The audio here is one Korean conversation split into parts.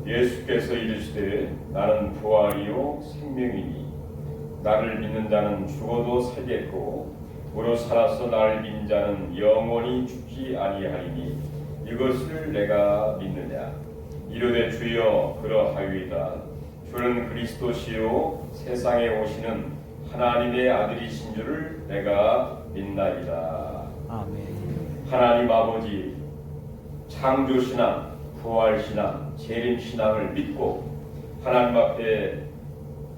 예수께서 이르시되 나는 부활이요 생명이니 나를 믿는 자는 죽어도 살겠고 무릇 살아서 나를 믿는 자는 영원히 죽지 아니하리니 이것을 내가 믿느냐. 이르되 주여 그러하유이다. 주는 그리스도시요 세상에 오시는 하나님의 아들이신 줄을 내가 믿나이다. 아멘. 하나님 아버지 창조신앙, 부활신앙, 재림신앙을 믿고 하나님 앞에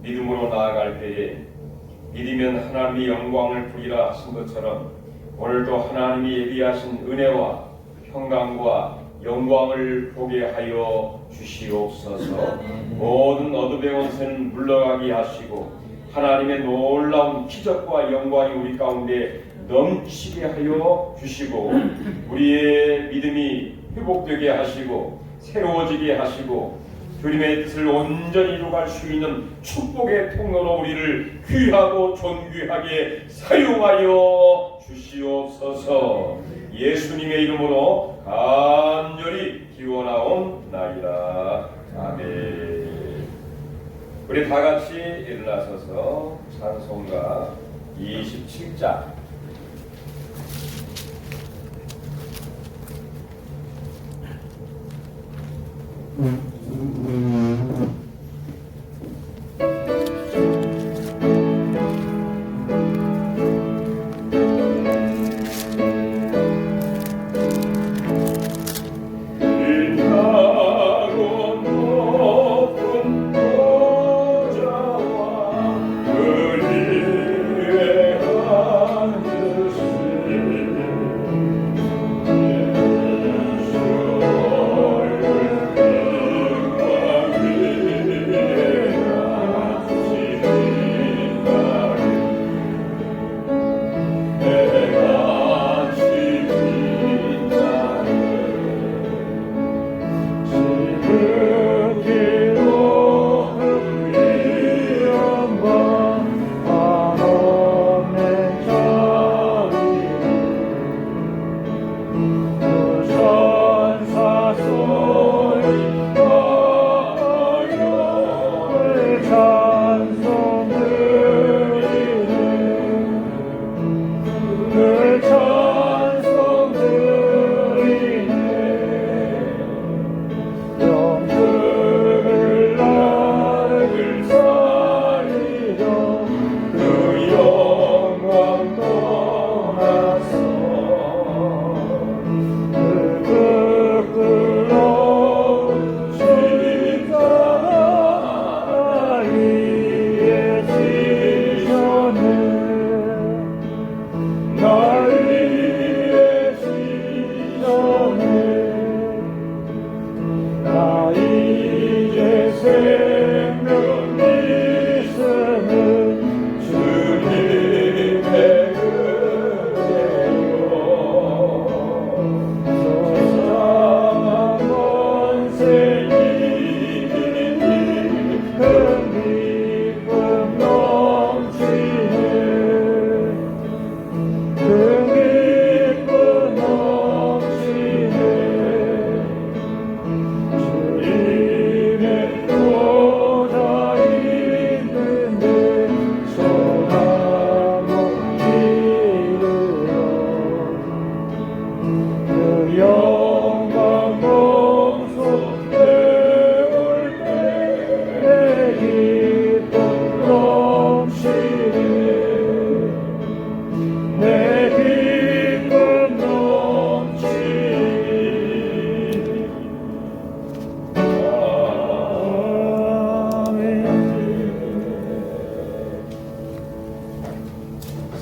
믿음으로 나아갈 때에 믿으면 하나님의 영광을 보리라 하신 것처럼 오늘도 하나님이 예비하신 은혜와 평강과 영광을 보게 하여 주시옵소서. 모든 어둠의 권세는 물러가게 하시고 하나님의 놀라운 기적과 영광이 우리 가운데 넘치게 하여 주시고 우리의 믿음이 회복되게 하시고 새로워지게 하시고 주님의 뜻을 온전히 이루어갈 수 있는 축복의 통로로 우리를 귀하고 존귀하게 사용하여 주시옵소서. 예수님의 이름으로 간절히 기원하옵나이다. 아멘. 우리 다 같이 일어나서서 찬송가 27장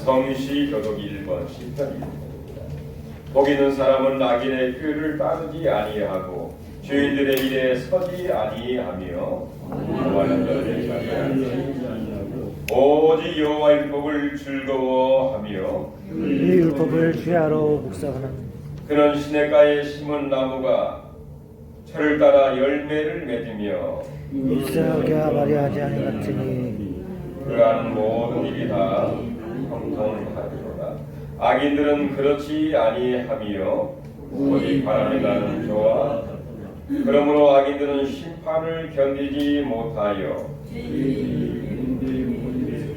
성시 교독 1번 시편 1편입니다. 복 있는 사람은 악인의 꾀를 따르지 아니하고 죄인들의 일에 서지 아니하며 오직 여호와의 율법을 즐거워하며 이 율법을 취하러 묵상하는 그는 시냇가에 심은 나무가 철을 따라 열매를 맺으며 일사하게 말이하지 아니하더니 그가 하는 모든 일이 다 형통하리로다. 악인들은 그렇지 아니하며 오직 바람이 나는 저와 그러므로 악인들은 심판을 견디지 못하여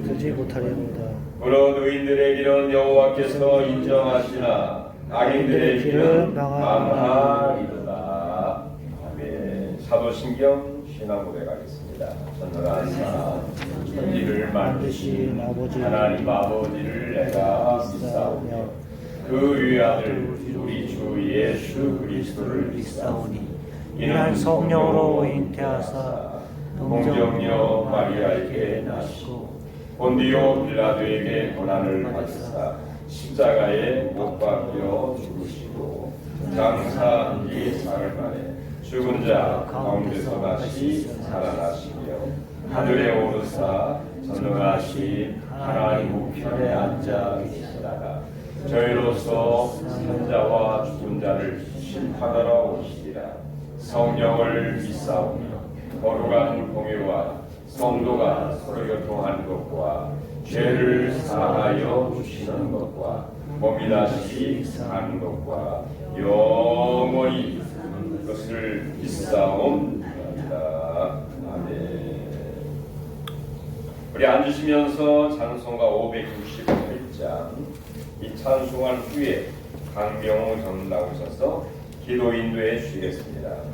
되지 못하려는다. 무릇 의인들의 길은 여호와께서 인정하시나 악인들의 길은 망하리로다. 아멘. 사도신경 신앙고백 하겠습니다. 전능한 사 천지를 만드신 하나님 아버지를 내가 믿사오며 그 위아들 우리 주 예수 그리스도를 믿사오니 이는 성령으로 잉태하사 동정녀 마리아에게 나시고 본디오 빌라도에게 고난을 받으사 십자가에 못 박혀 죽으시고 장사한 지 사흘 만에 죽은 자 가운데서 다시 살아나시며 하늘에 오르사 전능하신 하나님 우편에 앉아 계시다가 저희로서 산자와 죽은 자를 심판하러 오시리라. 성령을 믿사오며 거룩한 공유와 성도가 서로 교통하는 것과 죄를 사하여 주시는 것과 몸이 다시 사는 것과 영원히 그것을 믿사옵나이다. 아멘. 우리 앉으시면서 찬송가 568장 이 찬송한 후에 강명호 전 나오셔서 기도 인도해 주시겠습니다.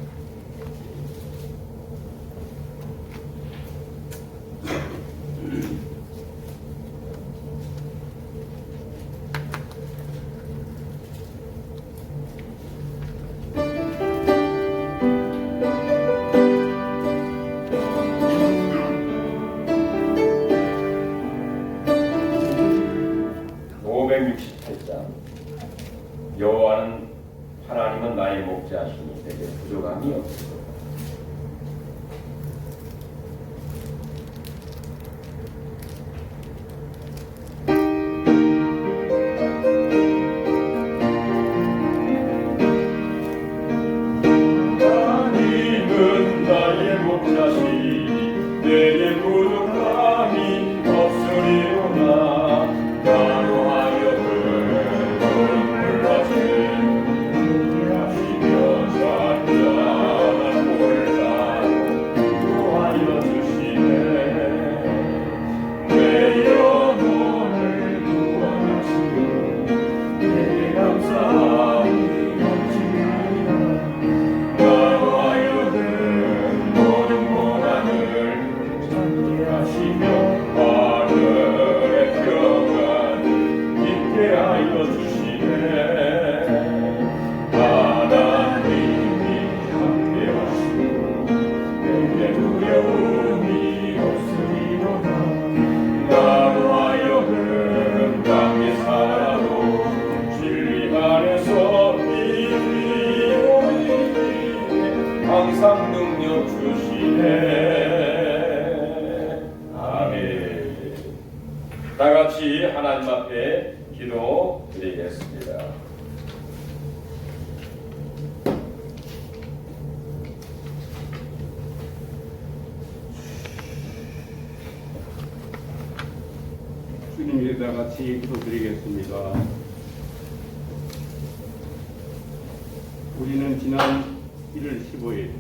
여호와는 하나님은 나의 목자시니 내게 부족함이 없으리로다. 하나님은 나의 목자시니 내게 부족함이 없으리로다. 나로 하여금 항상 능력 주시네. 아멘. 다 같이 하나님 앞에 기도 드리겠습니다. 주님 다 같이 기도드리겠습니다. 우리는 지난 1월 15일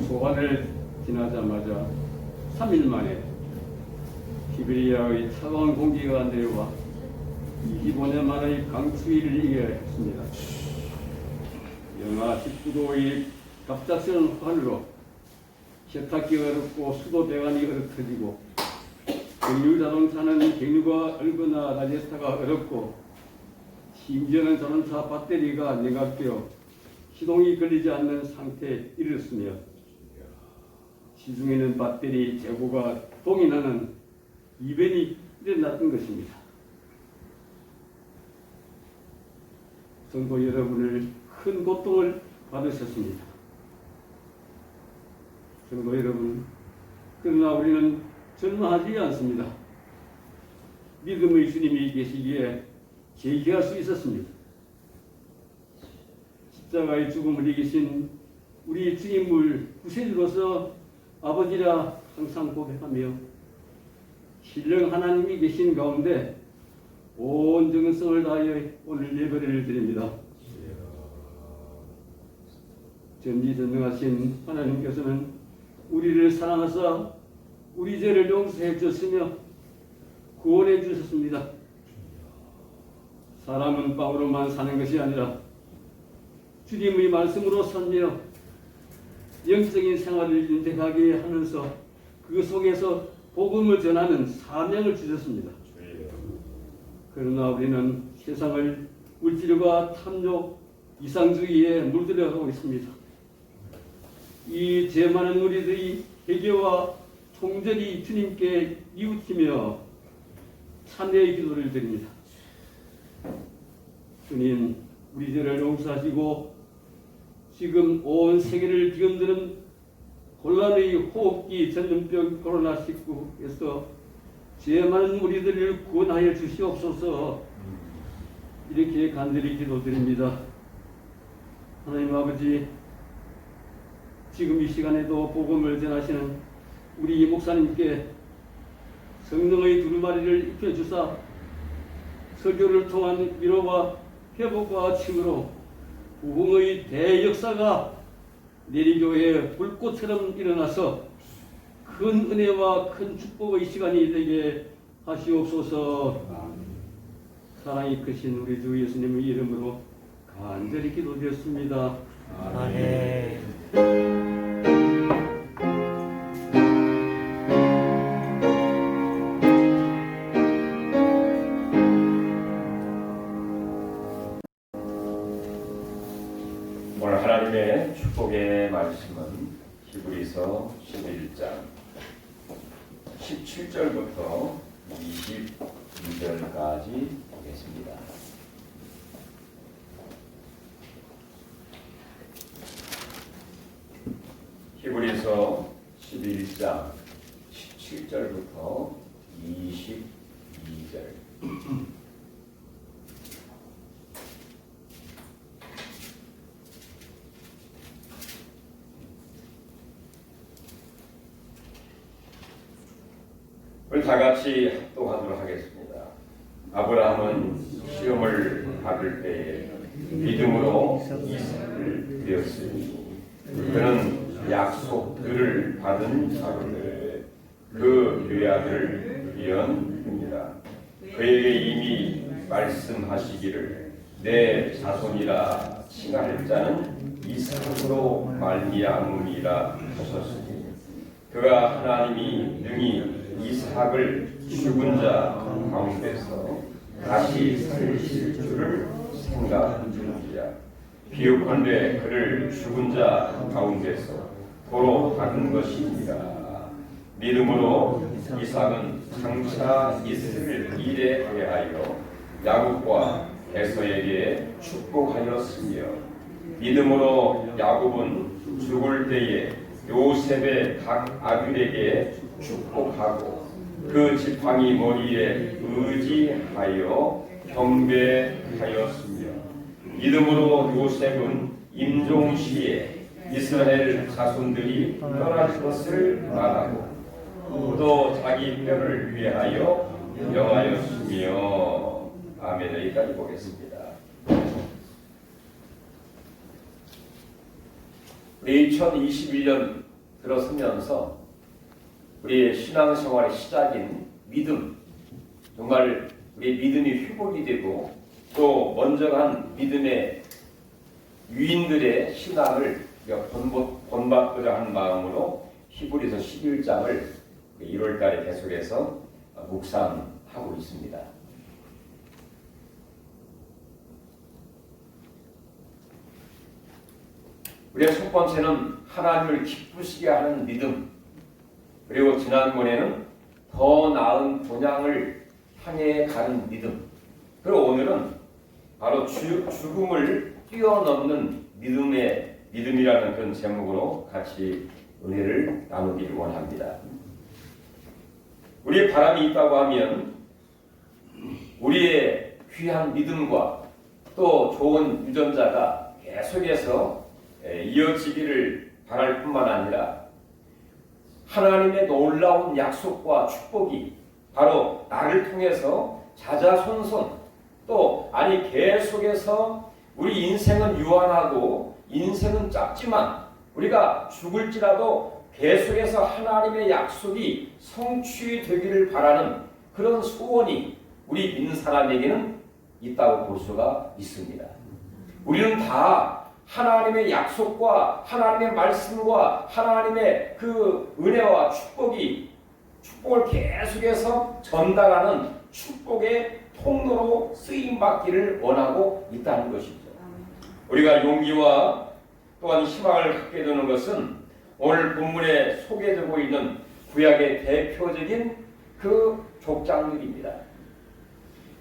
소환을 지나자마자 3일 만에 시베리아의 차가운 공기가 내려와 25년 만의 강추위를 이겨야 했습니다. 영하 19도의 갑작스러운 하늘로 세탁기가 어렵고 수도 배관이 얼어터지고 경유 자동차는 경유가 얼거나 라제타가 어렵고 심지어는 자동차 배터리가 냉각되어 시동이 걸리지 않는 상태에 이르렀으며 시중에는 배터리 재고가 동의나는 이변이 일어났던 것입니다. 성도 여러분을 큰 고통을 받으셨습니다. 성도 여러분, 그러나 우리는 절망하지 않습니다. 믿음의 주님이 계시기에 제기할 수 있었습니다. 십자가의 죽음을 이기신 우리 주님을 구세주로서 아버지라 항상 고백하며 신령 하나님이 계신 가운데 온 정성을 다하여 오늘 예배를 드립니다. 전지전능하신 하나님께서는 우리를 사랑하사 우리 죄를 용서해 주셨으며 구원해 주셨습니다. 사람은 빵으로만 사는 것이 아니라 주님의 말씀으로 살며 영적인 생활을 인택하게 하면서 그 속에서 복음을 전하는 사명을 주셨습니다. 그러나 우리는 세상을 물질과 탐욕, 이상주의에 물들여가고 있습니다. 이 죄 많은 우리들이 회개와 통절히 주님께 이웃히며 참회의 기도를 드립니다. 주님, 우리 죄를 용서하시고 지금 온 세계를 뒤흔드는 곤란의 호흡기 전염병 코로나19에서 죄 많은 우리들을 구원하여 주시옵소서. 이렇게 간절히 기도드립니다. 하나님 아버지, 지금 이 시간에도 복음을 전하시는 우리 목사님께 성령의 두루마리를 입혀주사 설교를 통한 위로와 회복과 칭으로 부흥의 대역사가 내리교회의 불꽃처럼 일어나서 큰 은혜와 큰 축복의 시간이 되게 하시옵소서. 사랑이 크신 우리 주 예수님의 이름으로 간절히 기도드렸습니다. 아멘. 오늘 하나님의 축복의 말씀은 히브리서 11장 17절부터 22절까지 보겠습니다. 히브리서 11장 17절부터 22절. 우리 다 같이 합독하도록 하겠습니다. 아브라함은 시험을 받을 때에 믿음으로 이삭을 드렸으니 그는 약속들을 받은 자로되 그 뇌아들 위언입니다. 그에게 이미 말씀하시기를 내 자손이라 칭할 자는 이삭으로 말미암음이라 하셨으니 그가 하나님이 능히 이삭을 죽은 자 가운데서 다시 살리실 줄을 생각하는지라. 비유컨대 그를 죽은 자 가운데서 도로 받은 것입니다. 믿음으로 이삭은 장차 있을 일에 대하여 야곱과 에서에게 축복하였으며 믿음으로 야곱은 죽을 때에 요셉의 각 아들에게 축복하고 그 지팡이 머리에 의지하여 경배하였으며 믿음으로 요셉은 임종시에 이스라엘 자손들이 떠날 것을 말하고 또 자기 뼈를 위하여 명하였으며. 아멘. 여기까지 보겠습니다. 우리 2021년 들어서면서 우리의 신앙생활의 시작인 믿음, 정말 우리의 믿음이 회복이 되고 또 먼저 간 믿음의 유인들의 신앙을 본받고자 하는 마음으로 히브리서 11장을 1월달에 계속해서 묵상하고 있습니다. 우리의 첫 번째는 하나님을 기쁘시게 하는 믿음, 그리고 지난번에는 더 나은 본향을 향해 가는 믿음, 그리고 오늘은 바로 죽음을 뛰어넘는 믿음이라는 그런 제목으로 같이 은혜를 나누기를 원합니다. 우리의 바람이 있다고 하면 우리의 귀한 믿음과 또 좋은 유전자가 계속해서 이어지기를 바랄 뿐만 아니라 하나님의 놀라운 약속과 축복이 바로 나를 통해서 자자손손 또 계속해서 우리 인생은 유한하고 인생은 짧지만 우리가 죽을지라도 계속해서 하나님의 약속이 성취되기를 바라는 그런 소원이 우리 믿는 사람에게는 있다고 볼 수가 있습니다. 우리는 다 하나님의 약속과 하나님의 말씀과 하나님의 그 은혜와 축복을 계속해서 전달하는 축복의 통로로 쓰임받기를 원하고 있다는 것이죠. 우리가 용기와 또한 희망을 갖게 되는 것은 오늘 본문에 소개되고 있는 구약의 대표적인 그 족장들입니다.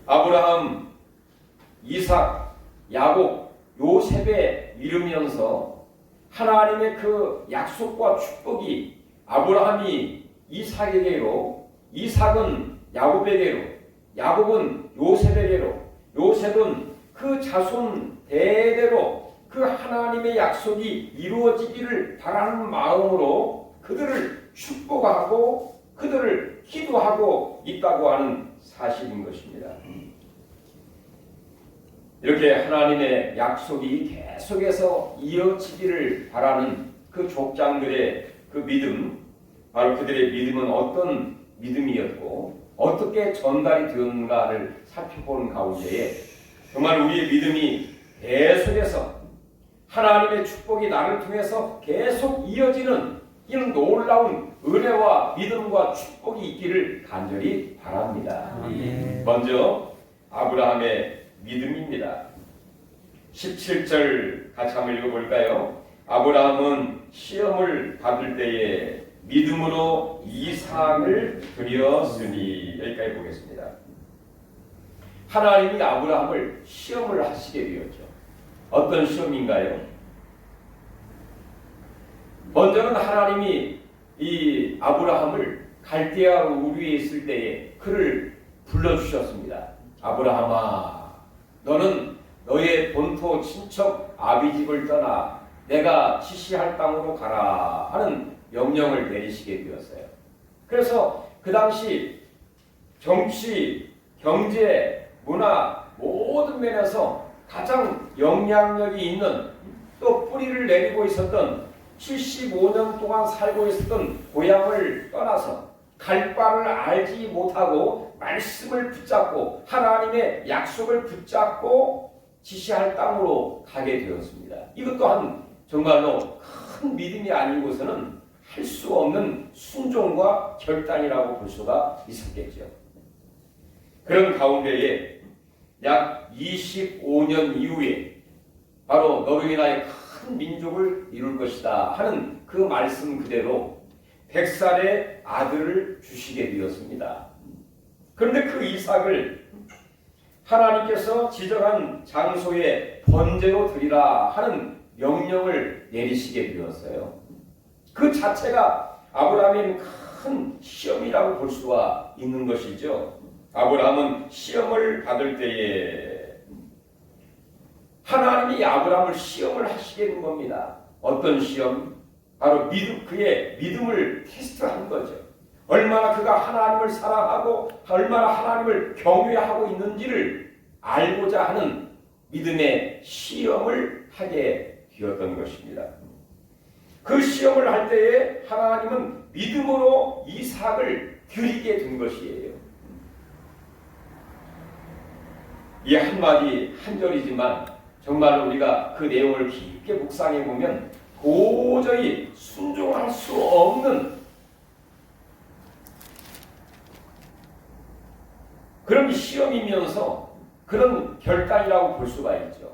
아브라함, 이삭, 야곱, 요셉에 이르면서 하나님의 그 약속과 축복이 아브라함이 이삭에게로, 이삭은 야곱에게로, 야곱은 요셉에게로, 요셉은 그 자손 대대로 그 하나님의 약속이 이루어지기를 바라는 마음으로 그들을 축복하고 그들을 기도하고 있다고 하는 사실인 것입니다. 이렇게 하나님의 약속이 계속해서 이어지기를 바라는 그 족장들의 그 믿음, 바로 그들의 믿음은 어떤 믿음이었고 어떻게 전달이 되었는가를 살펴보는 가운데에 정말 우리의 믿음이 계속해서 하나님의 축복이 나를 통해서 계속 이어지는 이런 놀라운 은혜와 믿음과 축복이 있기를 간절히 바랍니다. 아멘. 먼저 아브라함의 믿음입니다. 17절 같이 한번 읽어볼까요? 아브라함은 시험을 받을 때에 믿음으로 이삭을 드렸으니. 여기까지 보겠습니다. 하나님이 아브라함을 시험을 하시게 되었죠. 어떤 시험인가요? 먼저는 하나님이 이 아브라함을 갈대아 우르에 있을 때에 그를 불러주셨습니다. 아브라함아, 너는 너의 본토 친척 아비집을 떠나 내가 지시할 땅으로 가라 하는 명령을 내리시게 되었어요. 그래서 그 당시 정치, 경제, 문화 모든 면에서 가장 영향력이 있는 또 뿌리를 내리고 있었던 75년 동안 살고 있었던 고향을 떠나서 갈 바를 알지 못하고 말씀을 붙잡고 하나님의 약속을 붙잡고 지시할 땅으로 가게 되었습니다. 이것 또한 정말로 큰 믿음이 아니고서는 할 수 없는 순종과 결단이라고 볼 수가 있었겠죠. 그런 가운데에 약 25년 이후에 바로 너로 인하여 큰 민족을 이룰 것이다 하는 그 말씀 그대로 100살의 아들을 주시게 되었습니다. 그런데 그 이삭을 하나님께서 지정한 장소에 번제로 드리라 하는 명령을 내리시게 되었어요. 그 자체가 아브라함의 큰 시험이라고 볼 수가 있는 것이죠. 아브라함은 시험을 받을 때에 하나님이 아브라함을 시험을 하시게 된 겁니다. 어떤 시험? 바로 그의 믿음을 테스트한 거죠. 얼마나 그가 하나님을 사랑하고 얼마나 하나님을 경외하고 있는지를 알고자 하는 믿음의 시험을 하게 되었던 것입니다. 그 시험을 할 때에 하나님은 믿음으로 이삭을 드리게 된 것이에요. 이 한마디 한절이지만 정말로 우리가 그 내용을 깊게 묵상해 보면 도저히 순종할 수 없는 그런 시험이면서 그런 결단이라고 볼 수가 있죠.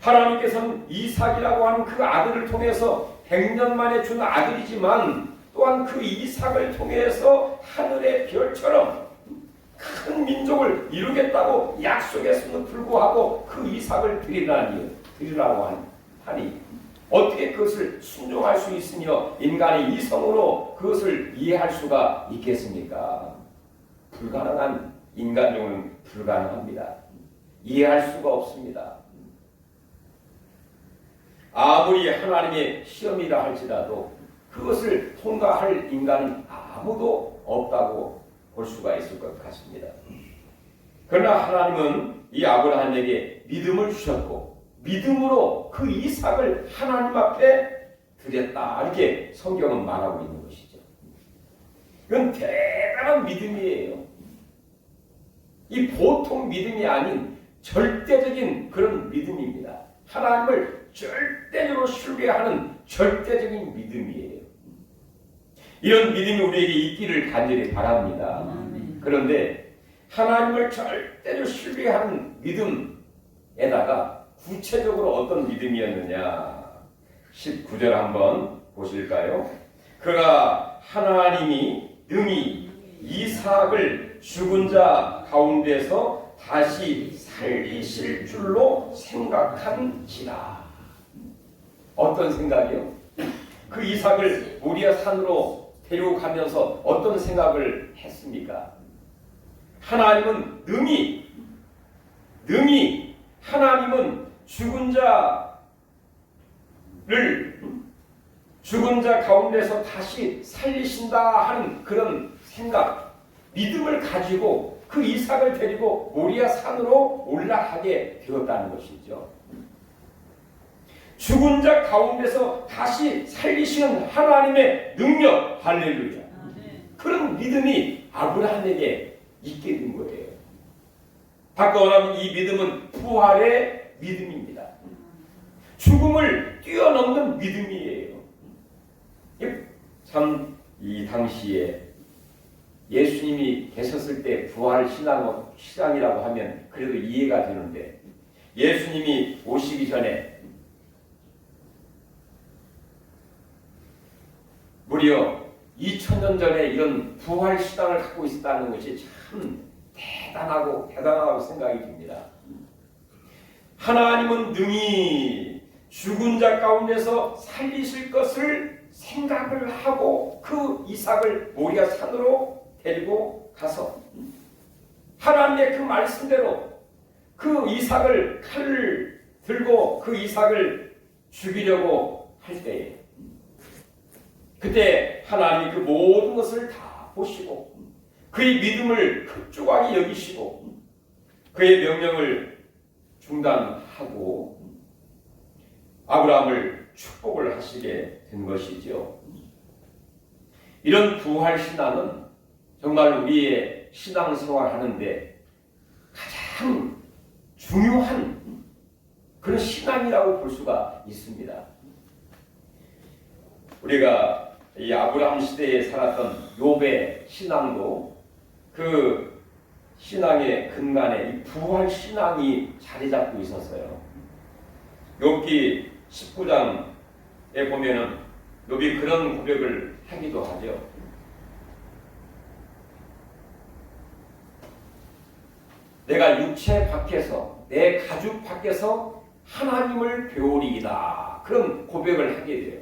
하나님께서는 이삭이라고 하는 그 아들을 통해서 100년 만에 준 아들이지만 또한 그 이삭을 통해서 하늘의 별처럼 큰 민족을 이루겠다고 약속했음에도 불구하고 그 이삭을 드리라고 하니 어떻게 그것을 순종할 수 있으며 인간의 이성으로 그것을 이해할 수가 있겠습니까? 불가능한, 인간적으로는 불가능합니다. 이해할 수가 없습니다. 아무리 하나님의 시험이라 할지라도 그것을 통과할 인간은 아무도 없다고 볼 수가 있을 것 같습니다. 그러나 하나님은 이 아브라함에게 믿음을 주셨고 믿음으로 그 이삭을 하나님 앞에 드렸다. 이렇게 성경은 말하고 있는 것이죠. 이건 대단한 믿음이에요. 이 보통 믿음이 아닌 절대적인 그런 믿음입니다. 하나님을 절대적으로 신뢰하는 절대적인 믿음이에요. 이런 믿음이 우리에게 있기를 간절히 바랍니다. 그런데 하나님을 절대로 신뢰하는 믿음에다가 구체적으로 어떤 믿음이었느냐 19절 한번 보실까요? 그가 하나님이 능히 이삭을 죽은 자 가운데서 다시 살리실 줄로 생각한지라. 어떤 생각이요? 그 이삭을 모리아 산으로 데리고 가면서 어떤 생각을 했습니까? 하나님은 능히 하나님은 죽은 자 가운데서 다시 살리신다 하는 그런 생각, 믿음을 가지고 그 이삭을 데리고 모리아 산으로 올라가게 되었다는 것이죠. 죽은 자 가운데서 다시 살리시는 하나님의 능력, 할렐루야. 그런 믿음이 아브라함에게 있게 된 거예요. 바꿔 말하면 이 믿음은 부활의 믿음입니다. 죽음을 뛰어넘는 믿음이에요. 참 이 당시에 예수님이 계셨을 때 부활 신앙이라고 하면 그래도 이해가 되는데 예수님이 오시기 전에 무려 2000년 전에 이런 부활 신앙을 갖고 있었다는 것이 참 대단하고 생각이 듭니다. 하나님은 능히 죽은 자 가운데서 살리실 것을 생각을 하고 그 이삭을 모리아 산으로 데리고 가서 하나님의 그 말씀대로 그 이삭을 칼을 들고 그 이삭을 죽이려고 할 때에 그때 하나님이 그 모든 것을 다 보시고 그의 믿음을 극중하게 여기시고 그의 명령을 중단하고 아브라함을 축복을 하시게 된 것이죠. 이런 부활 신앙은 정말 우리의 신앙생활 하는데 가장 중요한 그런 신앙이라고 볼 수가 있습니다. 우리가 이 아브라함 시대에 살았던 욥의 신앙도 그 신앙의 근간에 이 부활 신앙이 자리 잡고 있었어요. 욥기 19장에 보면은 욥이 그런 고백을 하기도 하죠. 내가 육체 밖에서 내 가죽 밖에서 하나님을 배우리이다. 그런 고백을 하게 돼요.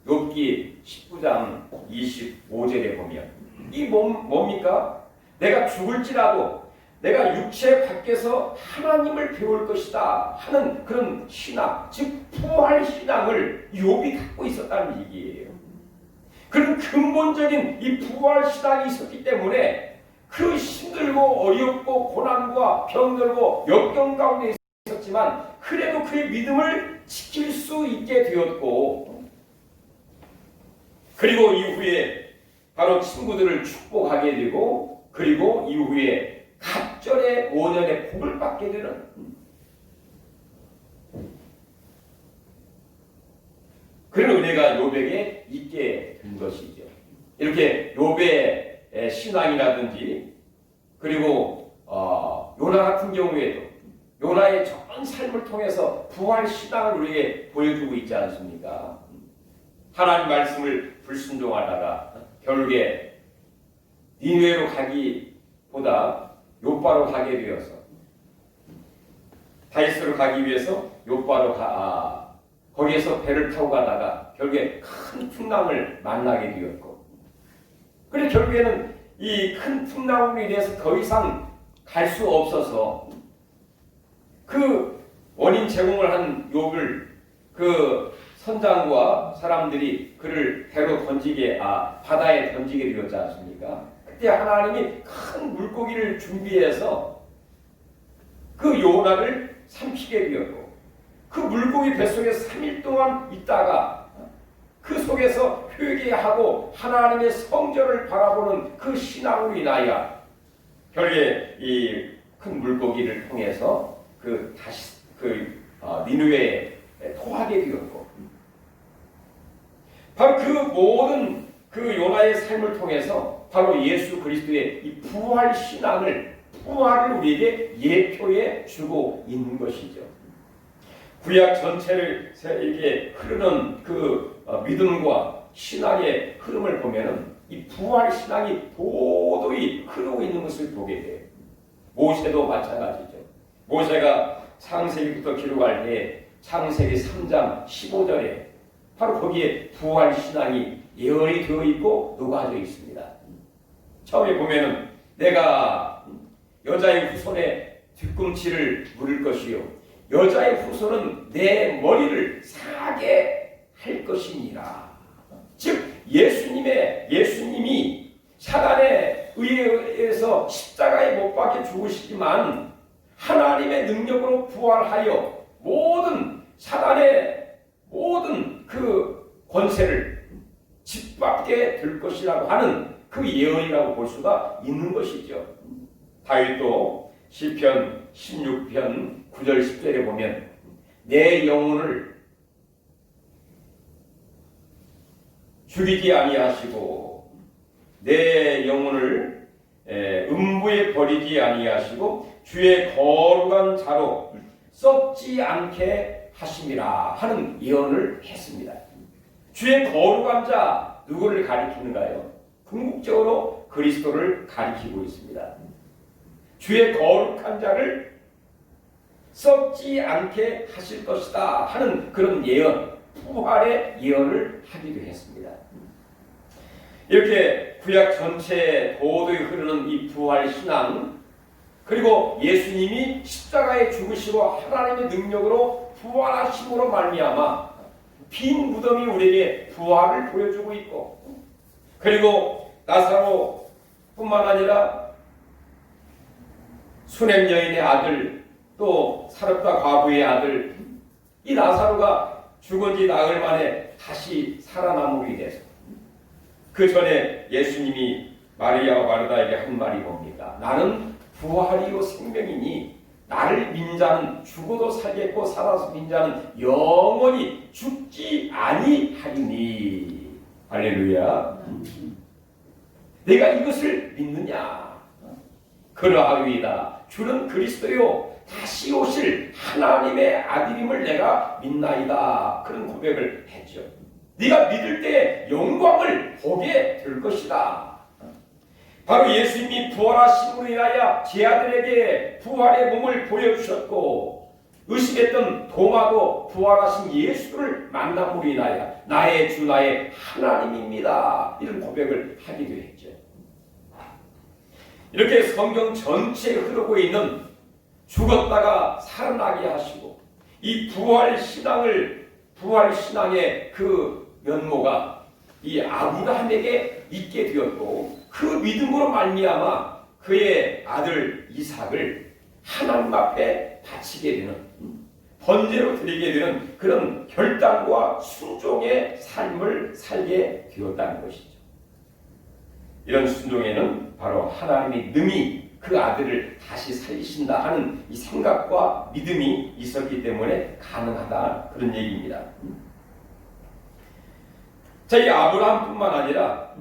욥기 19장 25절에 보면 이 뭡니까? 내가 죽을지라도 내가 육체 밖에서 하나님을 배울 것이다 하는 그런 신앙, 즉 부활 신앙을 욥이 갖고 있었다는 얘기예요. 그런 근본적인 이 부활 신앙이 있었기 때문에 그 힘들고 어렵고 고난과 병들고 역경 가운데 있었지만 그래도 그의 믿음을 지킬 수 있게 되었고 그리고 이후에 바로 친구들을 축복하게 되고 그리고 이후에 갑절의 5년의 복을 받게 되는 그런 은혜가 욥에게 있게 된 것이죠. 이렇게 욥의 신앙이라든지 그리고 요나 같은 경우에도 요나의 전 삶을 통해서 부활 신앙을 우리에게 보여주고 있지 않습니까? 하나님 말씀을 불순종하다가 결국에 니느웨로 가기보다 요바로 가게 되어서 다이스로 가기 위해서 요바로 거기에서 배를 타고 가다가 결국에 큰 풍랑을 만나게 되었고 그래 결국에는 이 큰 풍랑으로 인해서 더 이상 갈 수 없어서 그 원인 제공을 한 욥을 그 선장과 사람들이 그를 배로 던지게 바다에 던지게 되었지 않습니까? 그때 하나님이 큰 물고기를 준비해서 그 요나를 삼키게 되었고 그 물고기 뱃속에 3일 동안 있다가 그 속에서 회개하고 하나님의 성전을 바라보는 그 신앙으로 인하여 결국에 이 큰 물고기를 통해서 다시 니느웨에 토하게 되었고 바로 그 모든 그 요나의 삶을 통해서 바로 예수 그리스도의 이 부활 신앙을 부활을 우리에게 예표해 주고 있는 것이죠. 구약 전체를 이렇게 흐르는 그 믿음과 신앙의 흐름을 보면은 이 부활 신앙이 도도히 흐르고 있는 것을 보게 돼요. 모세도 마찬가지죠. 모세가 창세기부터 기록할 때 창세기 3장 15절에 바로 거기에 부활 신앙이 예언이 되어 있고 녹아져 있습니다. 처음에 보면은 내가 여자의 후손의 뒤꿈치를 물을 것이요 여자의 후손은 내 머리를 사게 할 것이니라. 즉 예수님이 사단의 의해서 십자가에 못 박혀 죽으시지만 하나님의 능력으로 부활하여 모든 사단의 모든 그 권세를 짓밟게 될 것이라고 하는 그 예언이라고 볼 수가 있는 것이죠. 다윗도 시편 16편 9절 10절에 보면 내 영혼을 죽이지 아니하시고 내 영혼을 음부에 버리지 아니하시고 주의 거룩한 자로 썩지 않게 하심이라 하는 예언을 했습니다. 주의 거룩한 자 누구를 가리키는가요? 궁극적으로 그리스도를 가리키고 있습니다. 주의 거룩한 자를 썩지 않게 하실 것이다 하는 그런 예언, 부활의 예언을 하기도 했습니다. 이렇게 구약 전체에 도도히 흐르는 이 부활 신앙, 그리고 예수님이 십자가에 죽으시고 하나님의 능력으로 부활하심으로 말미암아 빈 무덤이 우리에게 부활을 보여주고 있고, 그리고 나사로뿐만 아니라 수냄 여인의 아들, 또 사렙다 과부의 아들, 이 나사로가 죽은 지 나흘 만에 다시 살아남으게 돼서 그 전에 예수님이 마리아와 마르다에게 한 말이 뭡니까? 나는 부활이요 생명이니 나를 믿는 자는 죽어도 살겠고 살아서 믿는 자는 영원히 죽지 아니하리니. 할렐루야. 내가 이것을 믿느냐? 그러하리이다. 주는 그리스도요 다시 오실 하나님의 아들임을 내가 믿나이다. 그런 고백을 했죠. 네가 믿을 때 영광을 보게 될 것이다. 바로 예수님이 부활하심으로 인하여 제 아들에게 부활의 몸을 보여주셨고, 의심했던 도마도 부활하신 예수를 만남으로 인하여 나의 주 나의 하나님입니다. 이런 고백을 하기도 했죠. 이렇게 성경 전체에 흐르고 있는 죽었다가 살아나게 하시고 이 부활 신앙의 그 면모가 이 아브라함에게 있게 되었고, 그 믿음으로 말미암아 그의 아들 이삭을 하나님 앞에 바치게 되는, 번제로 드리게 되는 그런 결단과 순종의 삶을 살게 되었다는 것이죠. 이런 순종에는 바로 하나님의 능히 그 아들을 다시 살리신다 하는 이 생각과 믿음이 있었기 때문에 가능하다, 그런 얘기입니다. 자, 이 아브라함뿐만 아니라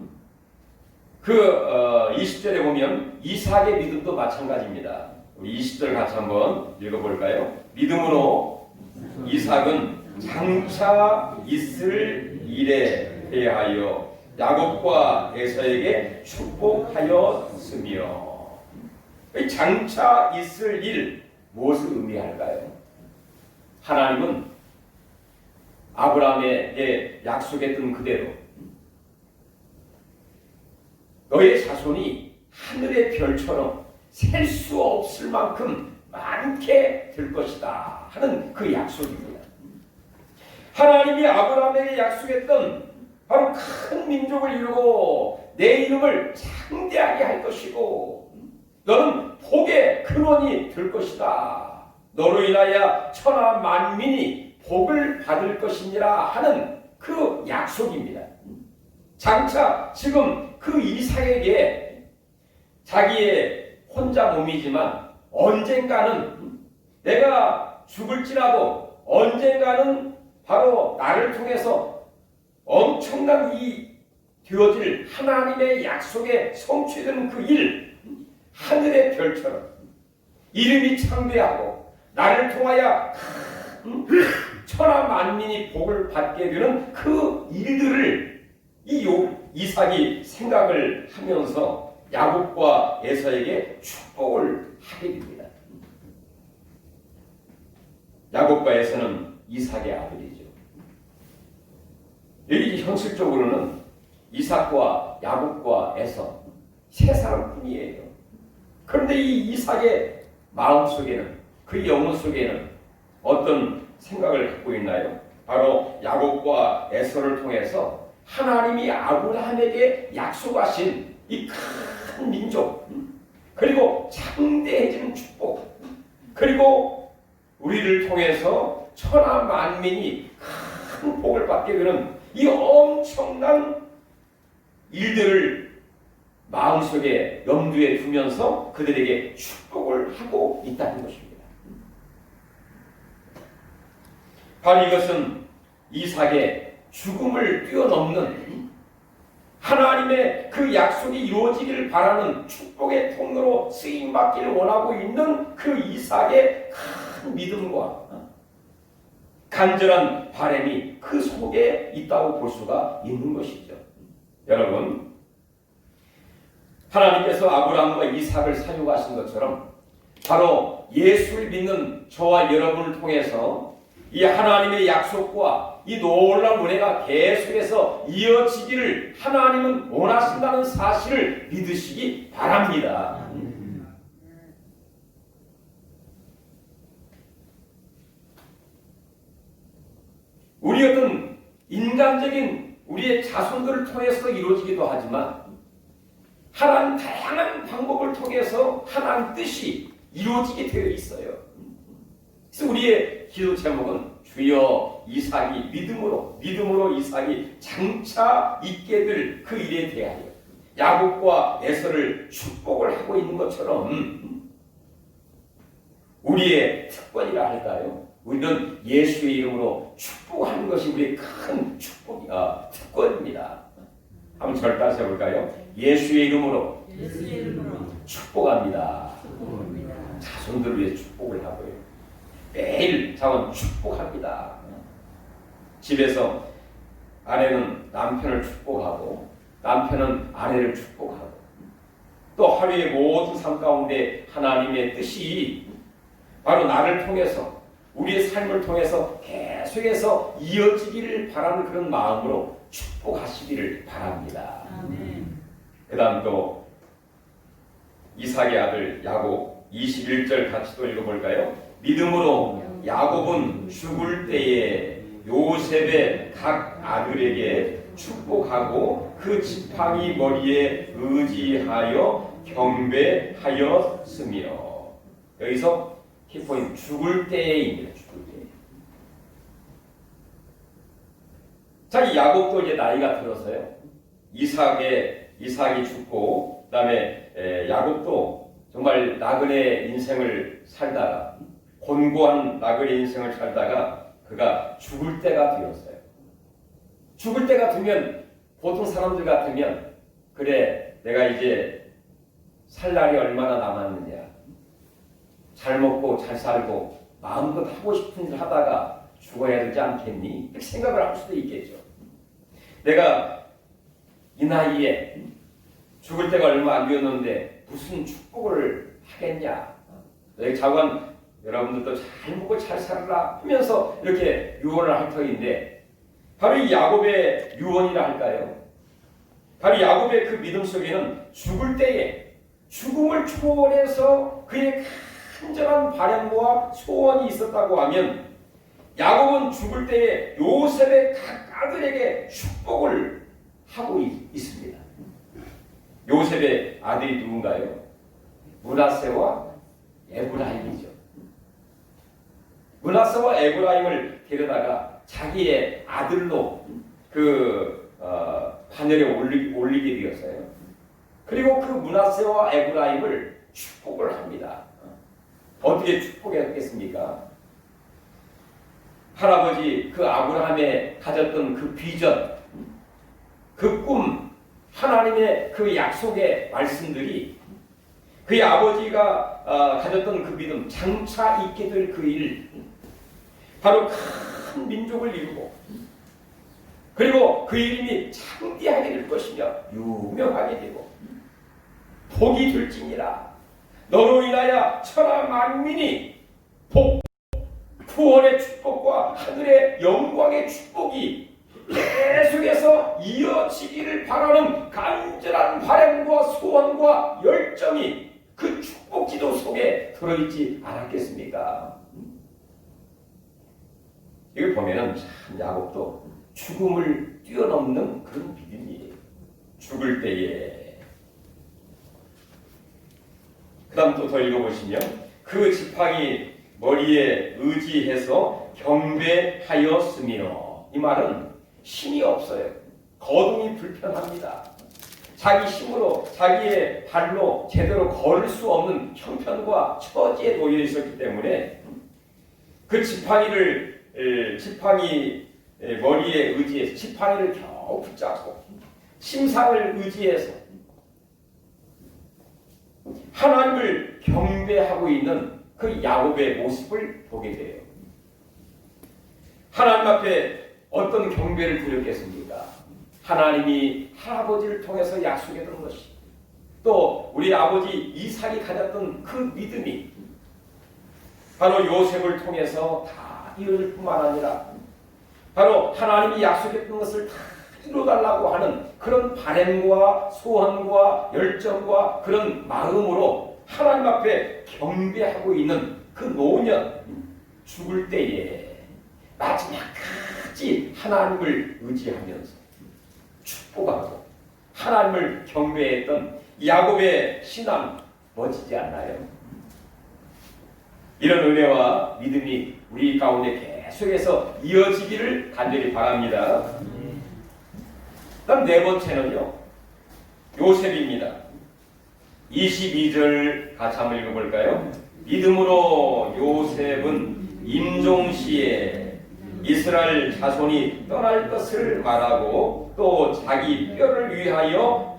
그 20절에 보면 이삭의 믿음도 마찬가지입니다. 우리 20절 같이 한번 읽어볼까요? 믿음으로 이삭은 장차 있을 일에 대하여 야곱과 에사에게 축복하였으며, 장차 있을 일, 무엇을 의미할까요? 하나님은 아브라함에게 약속했던 그대로 너의 자손이 하늘의 별처럼 셀 수 없을 만큼 많게 될 것이다 하는 그 약속입니다. 하나님이 아브라함에게 약속했던 바로 큰 민족을 이루고 내 이름을 창대하게 할 것이고 너는 복의 근원이 될 것이다. 너로 인하여 천하 만민이 복을 받을 것이니라 하는 그 약속입니다. 장차 지금 그 이삭에게 자기의 혼자 몸이지만 언젠가는 내가 죽을지라도 언젠가는 바로 나를 통해서 엄청난 이 되어질 하나님의 약속에 성취되는 그 일, 하늘의 별처럼 이름이 창대하고 나를 통하여 천하 만민이 복을 받게 되는 그 일들을 이삭이 생각을 하면서 야곱과 에서에게 축복을 하게 됩니다. 야곱과 에서는 이삭의 아들이죠. 여기 현실적으로는 이삭과 야곱과 에서 세 사람뿐이에요. 그런데 이 이삭의 마음속에는, 그 영혼 속에는 어떤 생각을 갖고 있나요? 바로 야곱과 에서를 통해서 하나님이 아브라함에게 약속하신 이 큰 민족, 그리고 창대해지는 축복, 그리고 우리를 통해서 천하 만민이 큰 복을 받게 되는 이 엄청난 일들을 마음속에 염두에 두면서 그들에게 축복을 하고 있다는 것입니다. 바로 이것은 이삭의 죽음을 뛰어넘는 하나님의 그 약속이 이루어지기를 바라는 축복의 통로로 쓰임받기를 원하고 있는 그 이삭의 큰 믿음과 간절한 바람이 그 속에 있다고 볼 수가 있는 것이죠. 여러분, 하나님께서 아브라함과 이삭을 사용하신 것처럼 바로 예수를 믿는 저와 여러분을 통해서 이 하나님의 약속과 이 놀라운 은혜가 계속해서 이어지기를 하나님은 원하신다는 사실을 믿으시기 바랍니다. 우리 어떤 인간적인 우리의 자손들을 통해서 이루어지기도 하지만 하나님 다양한 방법을 통해서 하나님 뜻이 이루어지게 되어 있어요. 그래서 우리의 기도 제목은 주여 이삭이 믿음으로 이삭이 장차 있게 될 그 일에 대하여 야곱과 에서를 축복을 하고 있는 것처럼 우리의 특권이라 할까요? 우리는 예수의 이름으로 축복하는 것이 우리의 큰 특권입니다. 한번 저를 따라서 해볼까요? 예수의 이름으로 축복합니다. 자손들을 위해 축복을 하고요. 매일 자원 축복합니다. 집에서 아내는 남편을 축복하고 남편은 아내를 축복하고 또 하루의 모든 삶 가운데 하나님의 뜻이 바로 나를 통해서 우리의 삶을 통해서 계속해서 이어지기를 바라는 그런 마음으로 축복하시기를 바랍니다. 그 다음 또 이삭의 아들 야곱 21절 같이 또 읽어볼까요? 믿음으로 야곱은 죽을 때에 요셉의 각 아들에게 축복하고 그 지팡이 머리에 의지하여 경배하였으며, 여기서 키포인트 죽을 때에입니다. 죽을 때. 자, 이 야곱도 이제 나이가 들어서요. 이삭이 죽고 그다음에 야곱도 정말 나그네 인생을 살다가 곤고한 나그네 인생을 살다가 그가 죽을 때가 되었어요. 죽을 때가 되면 보통 사람들 같으면 그래 내가 이제 살 날이 얼마나 남았느냐, 잘 먹고 잘 살고 마음껏 하고 싶은 일 하다가 죽어야 되지 않겠니? 이렇게 생각을 할 수도 있겠죠. 내가 이 나이에 죽을 때가 얼마 안 되었는데 무슨 축복을 하겠냐? 여기 자관 여러분들도 잘 먹고 잘 살아라 하면서 이렇게 유언을 할 터인데, 바로 이 야곱의 유언이라 할까요? 바로 야곱의 그 믿음 속에는 죽을 때에 죽음을 초월해서 그의 간절한 바람과 소원이 있었다고 하면, 야곱은 죽을 때에 요셉의 각 아들에게 축복을 하고 있습니다. 요셉의 아들이 누군가요? 므낫세와 에브라임이죠. 므낫세와 에브라임을 데려다가 자기의 아들로 반열에 올리게 되었어요. 그리고 그 므낫세와 에브라임을 축복을 합니다. 어떻게 축복했겠습니까? 할아버지 그 아브라함에 가졌던 그 비전, 그 꿈, 하나님의 그 약속의 말씀들이 그의 아버지가 가졌던 그 믿음, 장차 있게 될 그 일, 바로 큰 민족을 이루고 그리고 그 이름이 창대하게 될 것이며 유명하게 되고 복이 될지니라. 너로 인하여 천하 만민이 구원의 축복과 하늘의 영광의 축복이 계속해서 이어지기를 바라는 간절한 바람과 소원과 열정이 그 축복 기도 속에 들어있지 않았겠습니까? 이걸 보면은 참 야곱도 죽음을 뛰어넘는 그런 믿음이에요. 죽을 때에. 그 다음 또 더 읽어보시면 그 지팡이 머리에 의지해서 경배하였으며, 이 말은 힘이 없어요. 거동이 불편합니다. 자기 힘으로 자기의 발로 제대로 걸을 수 없는 형편과 처지에 놓여 있었기 때문에 그 지팡이 머리에 의지해서 지팡이를 겨우 붙잡고 심상을 의지해서 하나님을 경배하고 있는 그 야곱의 모습을 보게 돼요. 하나님 앞에 어떤 경배를 드렸겠습니까? 하나님이 할아버지를 통해서 약속했던 것이, 또 우리 아버지 이삭이 가졌던 그 믿음이 바로 요셉을 통해서 다 이루어질 뿐만 아니라 바로 하나님이 약속했던 것을 다 이루어달라고 하는 그런 바람과 소원과 열정과 그런 마음으로 하나님 앞에 경배하고 있는 그 노년, 죽을 때에 마지막까지 하나님을 의지하면서 축복하고 하나님을 경배했던 야곱의 신앙 멋지지 않나요? 이런 은혜와 믿음이 우리 가운데 계속해서 이어지기를 간절히 바랍니다. 다음 네 번째는요, 요셉입니다. 22절 같이 한번 읽어볼까요? 믿음으로 요셉은 임종시에 이스라엘 자손이 떠날 것을 말하고 또 자기 뼈를 위하여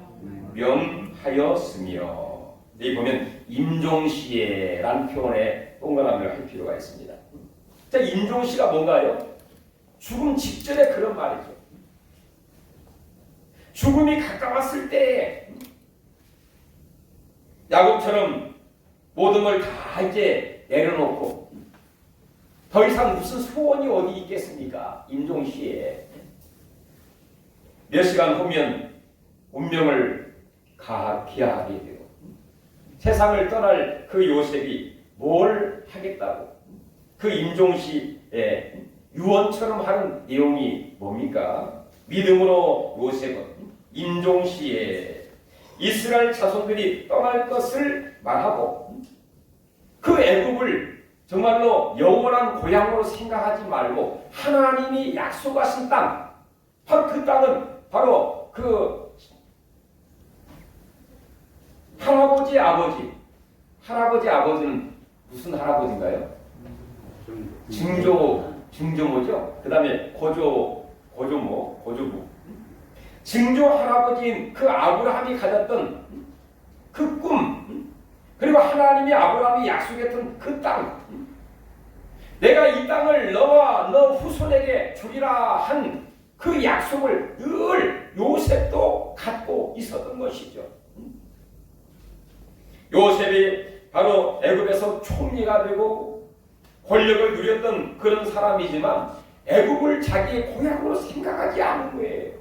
명하였으며, 여기 보면 임종시에라는 표현에 동그라미를 할 필요가 있습니다. 자, 임종시가 뭔가요? 죽음 직전에 그런 말이죠. 죽음이 가까웠을 때 야곱처럼 모든 걸 다 이제 내려놓고 더 이상 무슨 소원이 어디 있겠습니까? 임종시에 몇 시간 후면 운명을 기하게 되고 세상을 떠날 그 요셉이 뭘 하겠다고 그 임종시에 유언처럼 하는 내용이 뭡니까? 믿음으로 요셉은 임종시에 이스라엘 자손들이 떠날 것을 말하고 그 애굽을 정말로 영원한 고향으로 생각하지 말고 하나님이 약속하신 땅, 바로 그 땅은 바로 그 할아버지의 아버지는 무슨 할아버지인가요? 증조모죠. 그 다음에 고조부. 증조 할아버지인 그 아브라함이 가졌던 그 꿈, 그리고 하나님이 아브라함이 약속했던 그 땅, 내가 이 땅을 너와 너 후손에게 주리라 한 그 약속을 늘 요셉도 갖고 있었던 것이죠. 요셉이 바로 애굽에서 총리가 되고 권력을 누렸던 그런 사람이지만 애굽을 자기의 고향으로 생각하지 않은 거예요.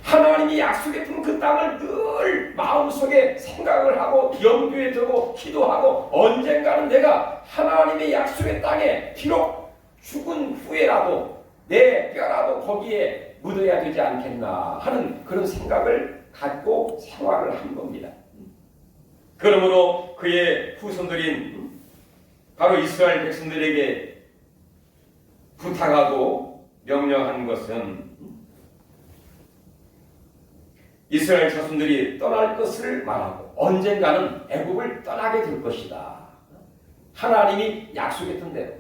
하나님이 약속했던 그 땅을 늘 마음속에 생각을 하고 염두에 두고 기도하고 언젠가는 내가 하나님의 약속의 땅에 비록 죽은 후에라도 내 뼈라도 거기에 묻어야 되지 않겠나 하는 그런 생각을 갖고 생활을 한 겁니다. 그러므로 그의 후손들인 바로 이스라엘 백성들에게 부탁하고 명령한 것은 이스라엘 자손들이 떠날 것을 말하고 언젠가는 애굽을 떠나게 될 것이다. 하나님이 약속했던 대로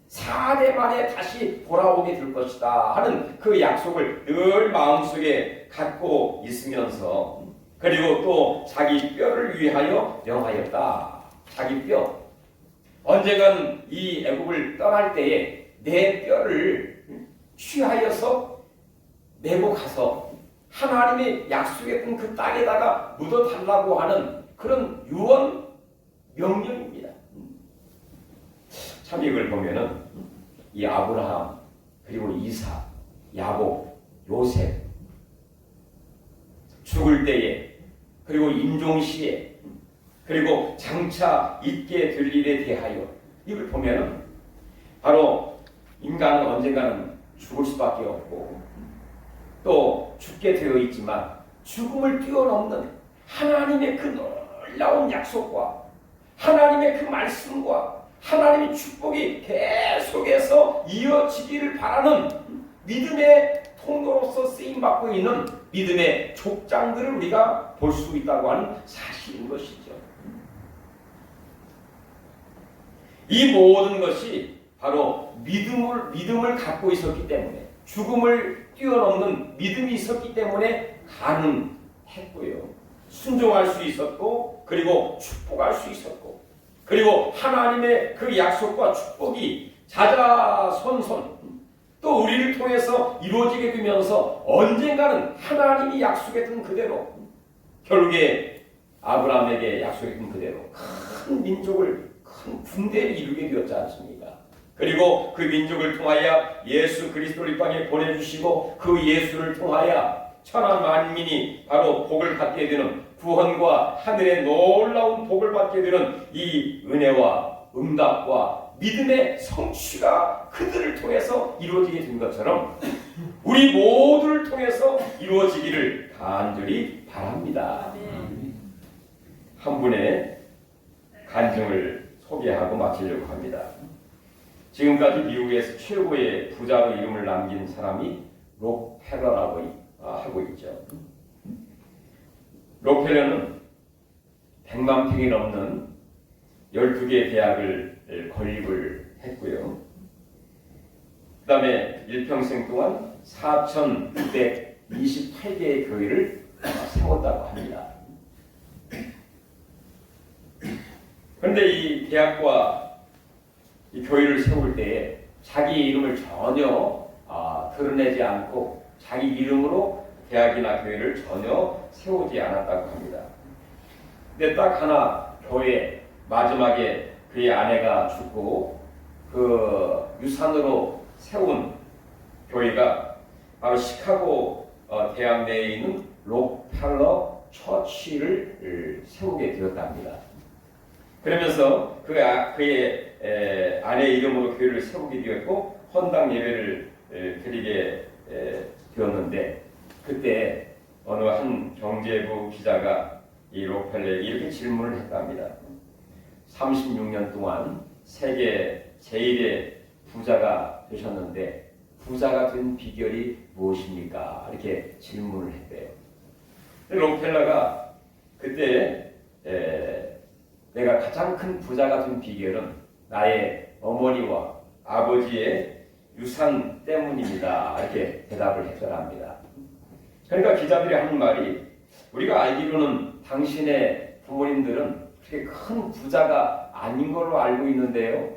4대 만에 다시 돌아오게 될 것이다 하는 그 약속을 늘 마음속에 갖고 있으면서, 그리고 또 자기 뼈를 위하여 명하였다. 자기 뼈. 언젠가는 이 애굽을 떠날 때에 내 뼈를 취하여서 메고 가서 하나님이 약속했던 그 땅에다가 묻어달라고 하는 그런 유언 명령입니다. 참 이걸 보면은 이 아브라함, 그리고 이삭, 야곱, 요셉, 죽을 때에, 그리고 임종시에, 그리고 장차 있게 될 일에 대하여 이걸 보면은 바로 인간은 언젠가는 죽을 수밖에 없고 또 죽게 되어 있지만 죽음을 뛰어넘는 하나님의 그 놀라운 약속과 하나님의 그 말씀과 하나님의 축복이 계속해서 이어지기를 바라는 믿음의 통로로서 쓰임받고 있는 믿음의 족장들을 우리가 볼 수 있다고 하는 사실인 것이죠. 이 모든 것이 바로 믿음을 갖고 있었기 때문에, 죽음을 뛰어넘는 믿음이 있었기 때문에 가능했고요. 순종할 수 있었고, 그리고 축복할 수 있었고, 그리고 하나님의 그 약속과 축복이 자자손손 또 우리를 통해서 이루어지게 되면서 언젠가는 하나님이 약속했던 그대로, 결국에 아브라함에게 약속했던 그대로 큰 민족을, 큰 군대를 이루게 되었지 않습니까? 그리고 그 민족을 통하여 예수 그리스도를 이 땅에 보내주시고 그 예수를 통하여 천하 만민이 바로 복을 받게 되는, 구원과 하늘의 놀라운 복을 받게 되는 이 은혜와 응답과 믿음의 성취가 그들을 통해서 이루어지게 된 것처럼 우리 모두를 통해서 이루어지기를 간절히 바랍니다. 한 분의 간증을 소개하고 마치려고 합니다. 지금까지 미국에서 최고의 부자로 이름을 남긴 사람이 록펠러라고 하고 있죠. 록펠러는 100만 평이 넘는 12개의 대학을 건립을 했고요. 그 다음에 일평생 동안 4,928개의 교회를 세웠다고 합니다. 그런데 이 대학과 이 교회를 세울 때에 자기 이름을 전혀 드러내지 않고 자기 이름으로 대학이나 교회를 전혀 세우지 않았다고 합니다. 근데 딱 하나 교회 마지막에 그의 아내가 죽고 그 유산으로 세운 교회가 바로 시카고 대학 내에 있는 록펠러 처치를 세우게 되었답니다. 그러면서 그의 아내 이름으로 교회를 세우게 되었고 헌당 예배를 드리게 되었는데, 그때 어느 한 경제부 기자가 이 록펠러에게 이렇게 질문을 했답니다. 36년 동안 세계 제1의 부자가 되셨는데 부자가 된 비결이 무엇입니까? 이렇게 질문을 했대요. 록펠러가 그때 내가 가장 큰 부자가 된 비결은 나의 어머니와 아버지의 유산 때문입니다. 이렇게 대답을 했더랍니다. 그러니까 기자들이 하는 말이, 우리가 알기로는 당신의 부모님들은 그렇게 큰 부자가 아닌 걸로 알고 있는데요.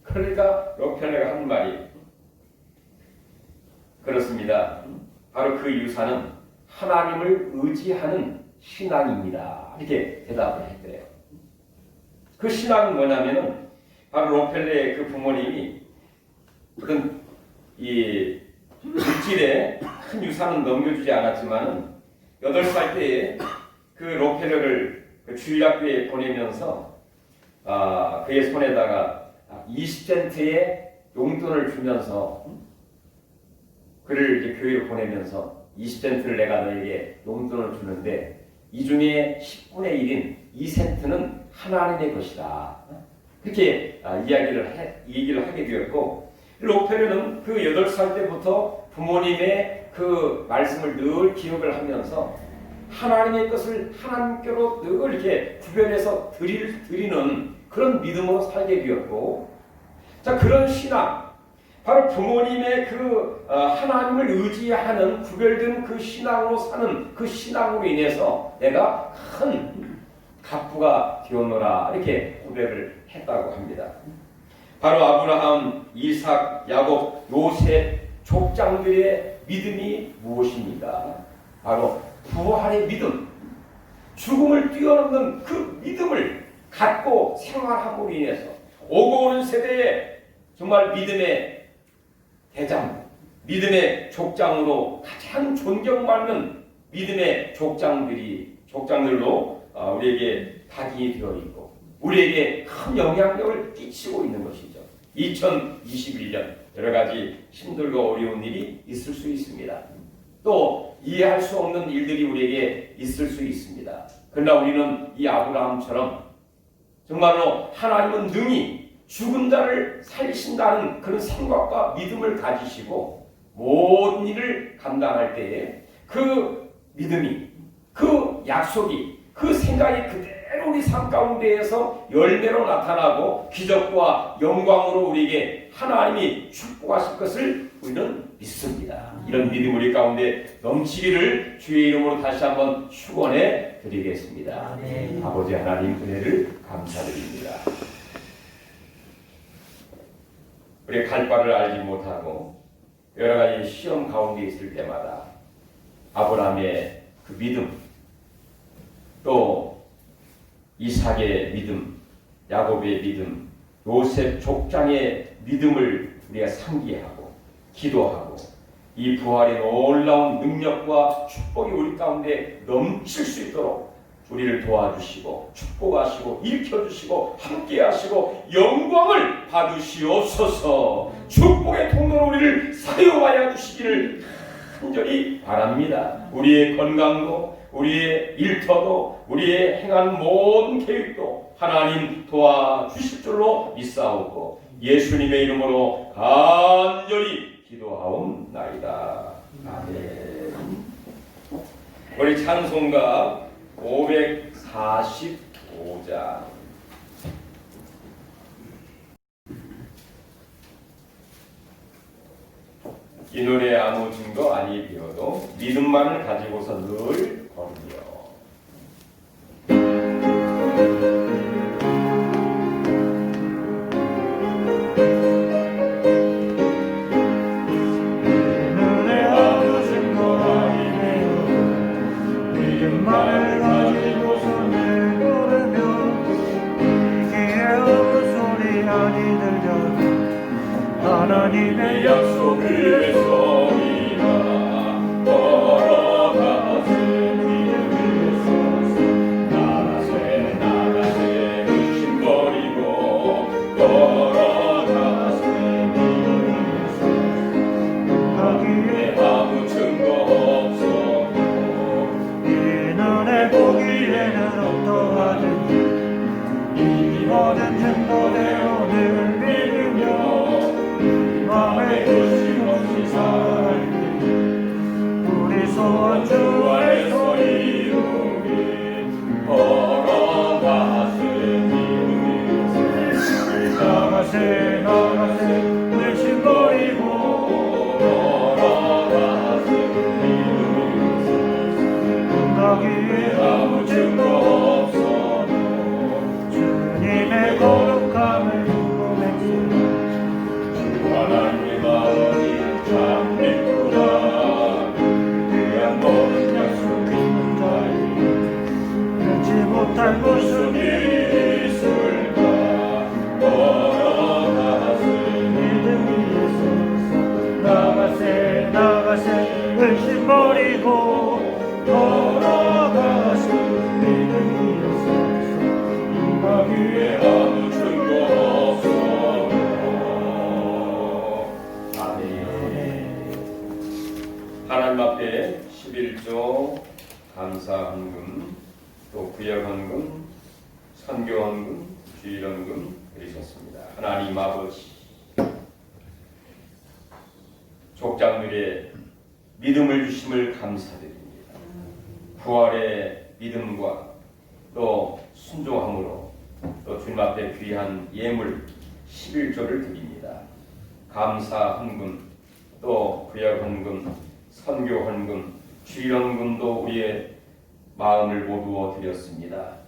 그러니까 록펠러가 하는 말이, 그렇습니다. 바로 그 유산은 하나님을 의지하는 신앙입니다. 이렇게 대답을 했대요. 그 신앙은 뭐냐면은 바로 록펠러의 그 부모님이 그런 이 물질에 큰 유산은 넘겨주지 않았지만은 8살 때에 그 록펠러를 그 주일학교에 보내면서 그의 손에다가 20센트의 용돈을 주면서 그를 이제 교회로 보내면서 20센트를 내가 너에게 용돈을 주는데 이 중에 10분의 1인 2센트는 하나님의 것이다. 그렇게 얘기를 하게 되었고, 록펠러는 그 8살 때부터 부모님의 그 말씀을 늘 기억을 하면서 하나님의 것을 하나님께로 늘 이렇게 구별해서 드리는 그런 믿음으로 살게 되었고, 자, 그런 신앙, 바로 부모님의 그 하나님을 의지하는 구별된 그 신앙으로 사는 그 신앙으로 인해서 내가 큰 갑부가 되었노라 이렇게 고백을 했다고 합니다. 바로 아브라함, 이삭, 야곱, 요셉 족장들의 믿음이 무엇입니까? 바로 부활의 믿음, 죽음을 뛰어넘는 그 믿음을 갖고 생활함으로 인해서 오고 오는 세대에 정말 믿음의 대장, 믿음의 족장으로 가장 존경받는 믿음의 족장들로 우리에게 각인이 되어 있고 우리에게 큰 영향력을 끼치고 있는 것이죠. 2021년 여러 가지 힘들고 어려운 일이 있을 수 있습니다. 또 이해할 수 없는 일들이 우리에게 있을 수 있습니다. 그러나 우리는 이 아브라함처럼 정말로 하나님은 능히 죽은 자를 살리신다는 그런 생각과 믿음을 가지시고 모든 일을 감당할 때에 그 믿음이, 그 약속이, 그 생각이 그대로 우리 삶 가운데에서 열매로 나타나고 기적과 영광으로 우리에게 하나님이 축복하실 것을 우리는 믿습니다. 이런 믿음 우리 가운데 넘치기를 주의 이름으로 다시 한번 축원해 드리겠습니다. 아멘. 아버지 하나님 은혜를 감사드립니다. 우리 갈 바를 알지 못하고 여러 가지 시험 가운데 있을 때마다 아브라함의 그 믿음, 또 이삭의 믿음, 야곱의 믿음, 요셉 족장의 믿음을 우리가 상기하고 기도하고 이 부활의 놀라운 능력과 축복이 우리 가운데 넘칠 수 있도록 우리를 도와주시고 축복하시고 일켜주시고 함께하시고 영광을 받으시옵소서. 축복의 통로로 우리를 사용하여 주시기를 간절히 바랍니다. 우리의 건강도 우리의 일터도 우리의 행한 모든 계획도 하나님 도와주실 줄로 믿사오고 예수님의 이름으로 간절히 기도하옵나이다. 아멘. 우리 찬송가 545장 이 노래 아무 증거 아니 비어도 믿음만을 가지고서 늘 걸으며 하나님의 약속 위에서 걸어가세 믿음 위에서 나가세 의심버리고 걸어가세 믿음 위에서 가기에 아무 증거 없어도 이 눈에 보기에는 어떠하든지 이 모든 증거대로 늘 믿으며 마음에 의심없이 살아갈 때 우리 소원 주 안에서 이루기 걸어가세 믿음이 나가세 의심 버리고 걸어가세 믿음이 가기에 아무 증거 없어도 주님의 거룩함을 궁금했으나 하나님의 마음이 참 믿구나. 그야 모든 약속 있는 자에게 그렇지 못할 무슨 일이 있을까. 걸어가세 믿음 위에서 나가세 의심 버리고 걸어가세 믿음 위에서 가기에 아무 증거 없어. 하나님 앞에 11조 감사헌금 또 구역헌금 선교헌금, 주일헌금 드리셨습니다. 하나님 아버지, 족장들의 믿음을 주심을 감사드립니다. 부활의 믿음과 또 순종함으로 또 주님 앞에 귀한 예물 11조를 드립니다. 감사 헌금, 또 구약 헌금, 선교 헌금, 주일헌금도 우리의 마음을 모두어 드렸습니다.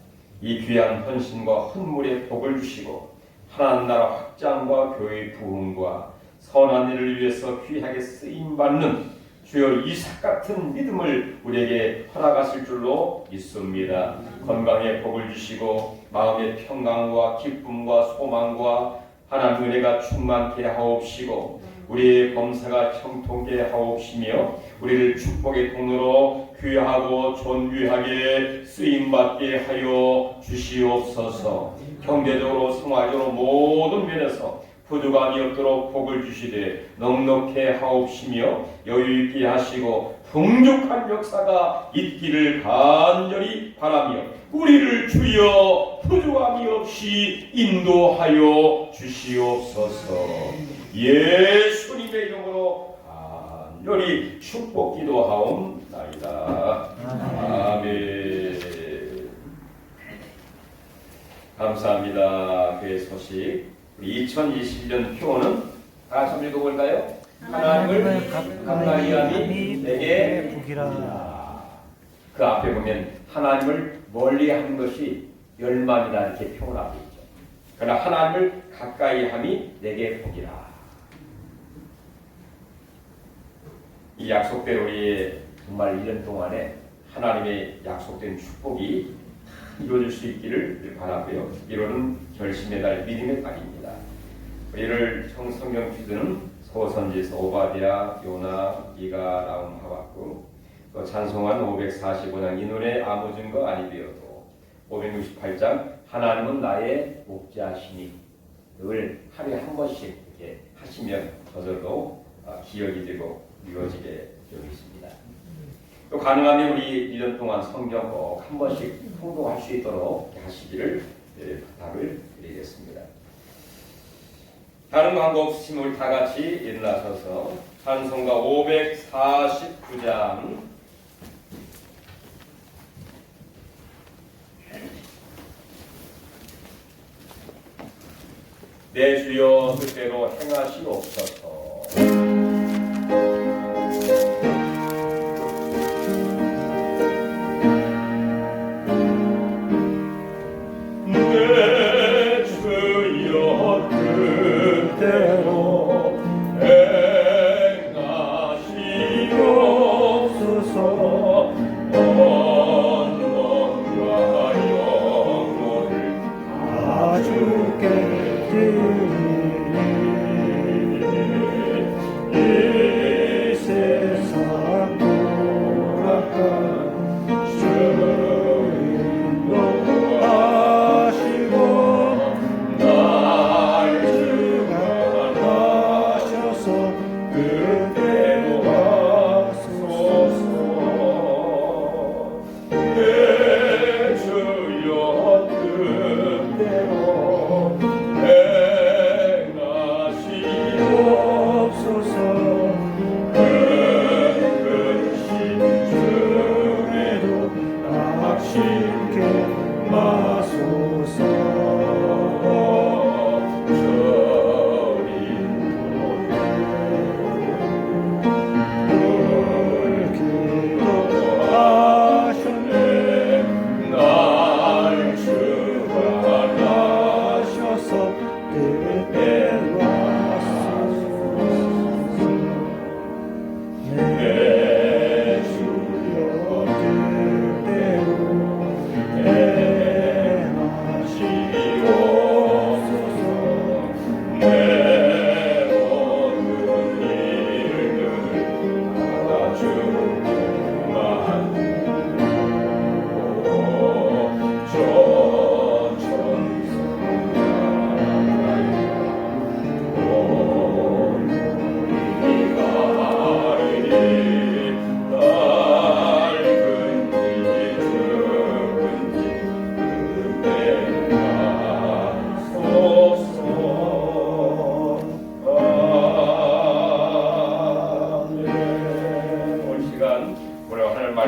이 귀한 헌신과 헌물의 복을 주시고 하나님 나라 확장과 교회의 부흥과 선한 일을 위해서 귀하게 쓰임받는 주여 이삭 같은 믿음을 우리에게 허락하실 줄로 믿습니다. 건강의 복을 주시고 마음의 평강과 기쁨과 소망과 하나님 은혜가 충만케 하옵시고 우리의 범사가 형통케 하옵시며 우리를 축복의 통로로 귀하고 존귀하게 쓰임받게 하여 주시옵소서. 경제적으로 생활적으로 모든 면에서 부족함이 없도록 복을 주시되 넉넉해 하옵시며 여유있게 하시고 풍족한 역사가 있기를 간절히 바라며 우리를 주여 부족함이 없이 인도하여 주시옵소서. 예수님의 이름으로 간절히 축복 기도하옵나이다. 아멘. 감사합니다. 그 소식 2021년 표어는 다 같이 읽어볼까요? 하나님을 가까이 하니 내게 복이라. 그 앞에 보면 하나님을 멀리 하는 것이 열망이다 이렇게 표현하고 있죠. 그러나 하나님을 가까이 함이 내게 복이라. 이 약속대로 우리 정말 1년 동안에 하나님의 약속된 축복이 이루어질 수 있기를 바라고요. 1월은 결심의 달, 믿음의 달입니다. 우리를 성경 퀴즈는 소선지서 오바댜, 요나, 미가, 나훔, 하박국, 또 찬송한 545장 이 노래 아무 증거 아니되어도 568장 하나님은 나의 목자시니 늘 하루에 한 번씩 이렇게 하시면 저절로 기억이 되고 이루어지게 되어 있습니다. 또 가능하면 우리 1년 동안 성경 꼭 한 번씩 통독할 수 있도록 하시기를 부탁을 드리겠습니다. 다른 광고 없으시면 우리 다 같이 일어나셔서 찬송가 549장 내 주여 뜻대로 행하시옵소서.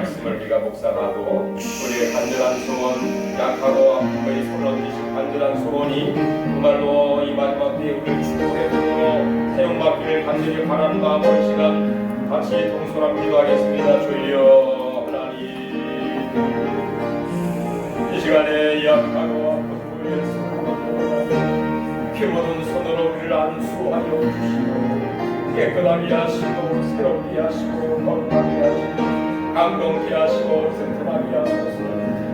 말씀을 우리가 묵상하고 우리의 간절한 소원, 약하고 아픔의 손을 얹으신 간절한 소원이 정말로 이 마지막 때에 우리를 축복해 주므로 사용받기를 간절히 바라는 마음으로 이 시간 같이 동서남 기도하겠습니다. 주여 하나님, 이 시간에 약하고 아픈 우리의 손을 피 묻은 손으로 우리를 안수하여 주시고 깨끗하게 하시고 새롭게 하시고 건강하게 하시고 감동케 하시고 튼튼하게 하소서.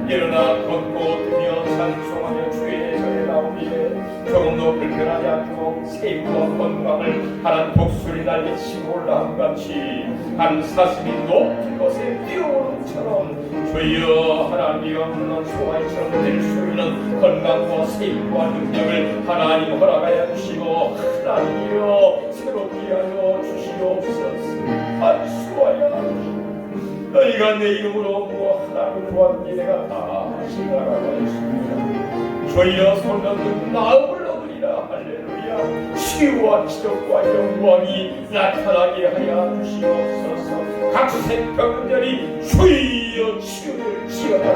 일어나 걷고 뛰며 찬송하며 주의 전에 나오기에 조금도 불편하지 않고 세임과 건강을 하나님 독수리 날개치고 올라함같이 한 사슴이 높은 곳에 뛰어오름처럼 주여 하나님이 없는 소아이처럼 될 수 있는 건강과 세임과 능력을 하나님 허락하여 주시고 하나님이여 새롭게 하여 주시옵소서. 안수하여 주시옵소서. 너희가 내 이름으로 하나님을 구하는 내가 다 하시라고 하였습니다. 주여 손 넣는 마음을 얻으리라. 할렐루야. 치유와 기적과 영광이 나타나게 하여 주시옵소서. 각색 병들이 주여 치유를 지어라.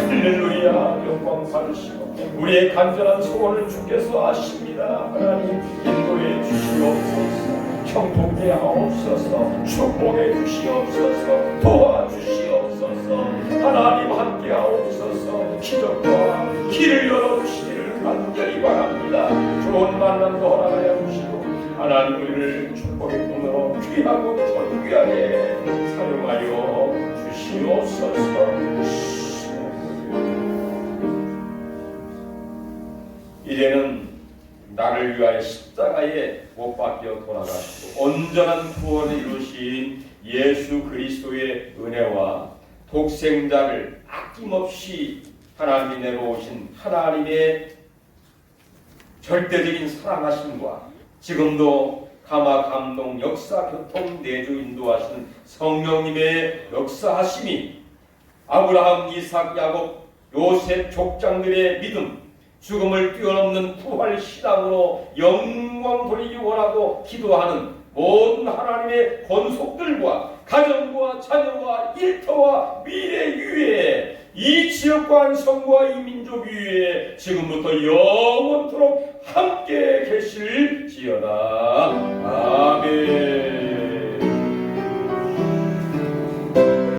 할렐루야. 영광 받으시고 우리의 간절한 소원을 주께서 아십니다. 하나님 인도해 주시옵소서. 형통케 하옵소서. 축복해 주시옵소서. 도와주시옵소서. 하나님 함께 하옵소서. 기적과 길을 열어주시기를 간절히 바랍니다. 좋은 만남도 허락하여 주시고 하나님 우리를 축복의 통로로 귀하고 존귀하게 사용하여 주시옵소서. 이제는 나를 위하여 십자가에 못 박혀 돌아가시고 온전한 구원을 이루신 예수 그리스도의 은혜와 독생자를 아낌없이 하나님이 내려오신 하나님의 절대적인 사랑하심과 지금도 감화 감동 역사 교통 내주 인도하신 성령님의 역사하심이 아브라함 이삭 야곱 요셉 족장들의 믿음 죽음을 뛰어넘는 부활 신앙으로 영광 돌리기 원하고 기도하는 모든 하나님의 권속들과 가정과 자녀와 일터와 미래 위에 이 지역과 한성과 이 민족 위에 지금부터 영원토록 함께 계실지어다.